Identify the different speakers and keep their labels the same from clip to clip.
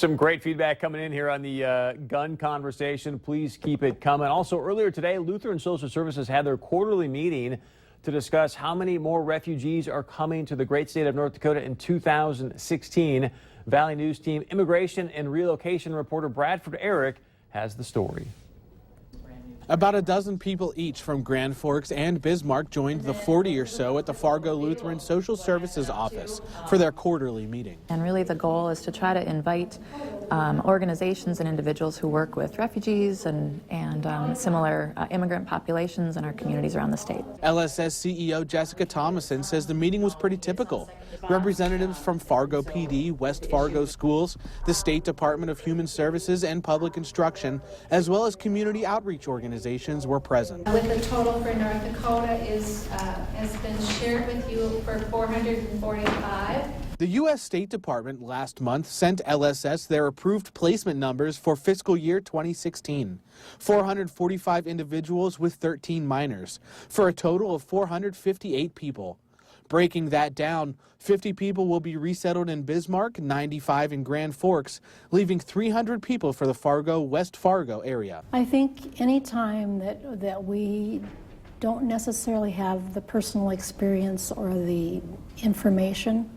Speaker 1: Some great feedback coming in here on the gun conversation. Please keep it coming. Also, earlier today, Lutheran Social Services had their quarterly meeting to discuss how many more refugees are coming to the great state of North Dakota in 2016. Valley News Team immigration and relocation reporter Bradford Eric has the story.
Speaker 2: About a dozen people each from Grand Forks and Bismarck joined the 40 or so at the Fargo Lutheran Social Services office for their quarterly meeting.
Speaker 3: And really the goal is to try to invite organizations and individuals who work with refugees and similar immigrant populations in our communities around the state.
Speaker 2: LSS CEO Jessica Thomason says the meeting was pretty typical. Representatives from Fargo PD, West Fargo Schools, the State Department of Human Services and Public Instruction, as well as community outreach organizations were present.
Speaker 4: With the total for North Dakota has been shared with you for 445.
Speaker 2: The U.S. State Department last month sent LSS their approved placement numbers for fiscal year 2016. 445 individuals with 13 minors, for a total of 458 people. Breaking that down, 50 people will be resettled in Bismarck, 95 in Grand Forks, leaving 300 people for the Fargo, West Fargo area.
Speaker 5: I think any time that we don't necessarily have the personal experience or the information,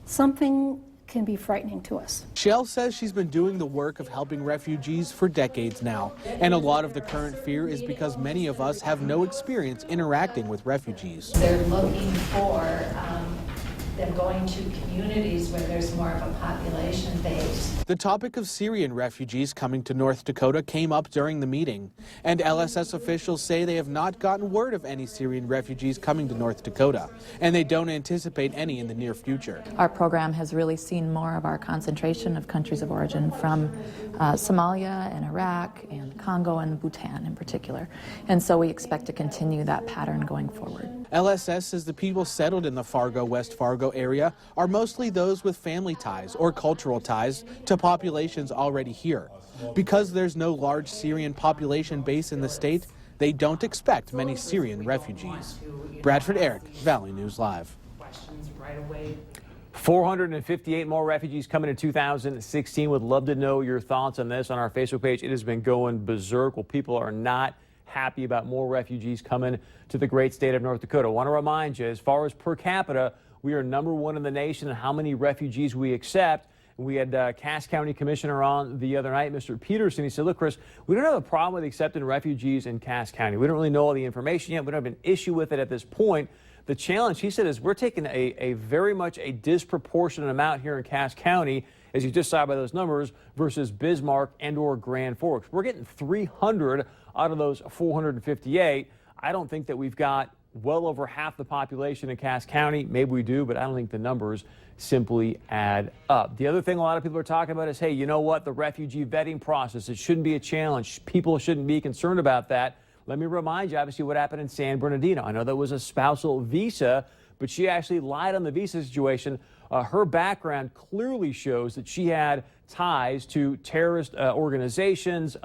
Speaker 5: something can be frightening to us.
Speaker 2: Shell says she's been doing the work of helping refugees for decades now, and a lot of the current fear is because many of us have no experience interacting with refugees.
Speaker 4: They're looking for them going to communities where there's more of a population base.
Speaker 2: The topic of Syrian refugees coming to North Dakota came up during the meeting, and LSS officials say they have not gotten word of any Syrian refugees coming to North Dakota, and they don't anticipate any in the near future.
Speaker 3: Our program has really seen more of our concentration of countries of origin from Somalia and Iraq and Congo and Bhutan in particular, and so we expect to continue that pattern going forward.
Speaker 2: LSS says the people settled in the Fargo, West Fargo area are mostly those with family ties or cultural ties to populations already here. Because there's no large Syrian population base in the state, they don't expect many Syrian refugees. Bradford Eric, Valley News Live.
Speaker 1: 458 more refugees coming in 2016. Would love to know your thoughts on this on our Facebook page. It has been going berserk. Well, people are not happy about more refugees coming to the great state of North Dakota. I want to remind you, as far as per capita, we are #1 in the nation in how many refugees we accept. We had Cass County Commissioner on the other night, Mr. Peterson. He said, look, Chris, we don't have a problem with accepting refugees in Cass County. We don't really know all the information yet. We don't have an issue with it at this point. The challenge, he said, is we're taking a very much a disproportionate amount here in Cass County, as you just saw by those numbers, versus Bismarck and or Grand Forks. We're getting 300 out of those 458. I don't think that we've got well over half the population in Cass County. Maybe we do, but I don't think the numbers simply add up. The other thing a lot of people are talking about is, hey, you know what? The refugee vetting process, it shouldn't be a challenge. People shouldn't be concerned about that. Let me remind you, obviously, what happened in San Bernardino. I know that was a spousal visa, but she actually lied on the visa situation. Her background clearly shows that she had ties to terrorist organizations,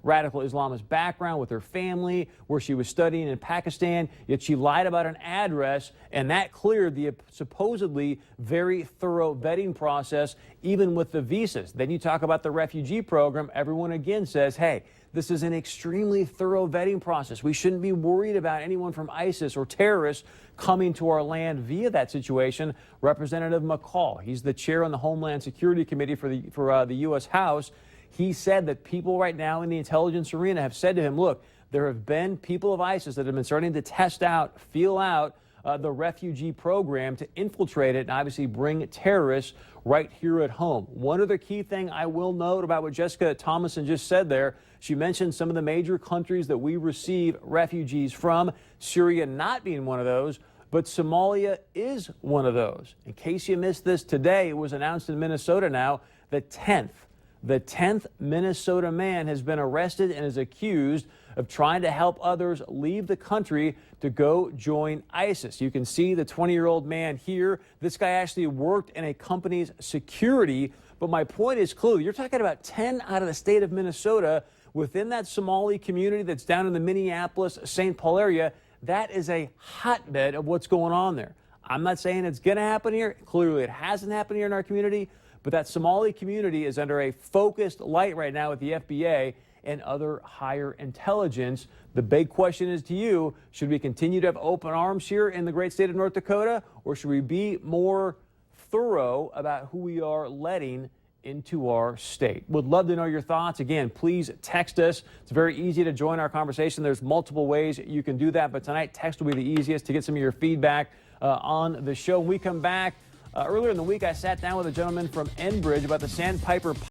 Speaker 1: radical Islamist background with her family, where she was studying in Pakistan, yet she lied about an address, and that cleared the supposedly very thorough vetting process, even with the visas. Then you talk about the refugee program, everyone again says, hey, this is an extremely thorough vetting process. We shouldn't be worried about anyone from ISIS or terrorists coming to our land via that situation. Representative McCall, he's the chair on the Homeland Security Committee for the U.S. House. He said that people right now in the intelligence arena have said to him, look, there have been people of ISIS that have been starting to test out, feel out the refugee program to infiltrate it and obviously bring terrorists right here at home. One other key thing I will note about what Jessica Thomason just said there, she mentioned some of the major countries that we receive refugees from, Syria not being one of those, but Somalia is one of those. In case you missed this today, it was announced in Minnesota now, the 10th Minnesota man has been arrested and is accused of trying to help others leave the country to go join ISIS. You can see the 20-year-old man here. This guy actually worked in a company's security. But my point is clearly, you're talking about 10 out of the state of Minnesota within that Somali community that's down in the Minneapolis-St. Paul area. That is a hotbed of what's going on there. I'm not saying it's going to happen here. Clearly, it hasn't happened here in our community. but that Somali community is under a focused light right now with the FBA and other higher intelligence. The big question is to you, should we continue to have open arms here in the great state of North Dakota, or should we be more thorough about who we are letting into our state? Would love to know your thoughts. Again, please text us. It's very easy to join our conversation. There's multiple ways you can do that, but tonight text will be the easiest to get some of your feedback on the show. When we come back, earlier in the week, I sat down with a gentleman from Enbridge about the Sandpiper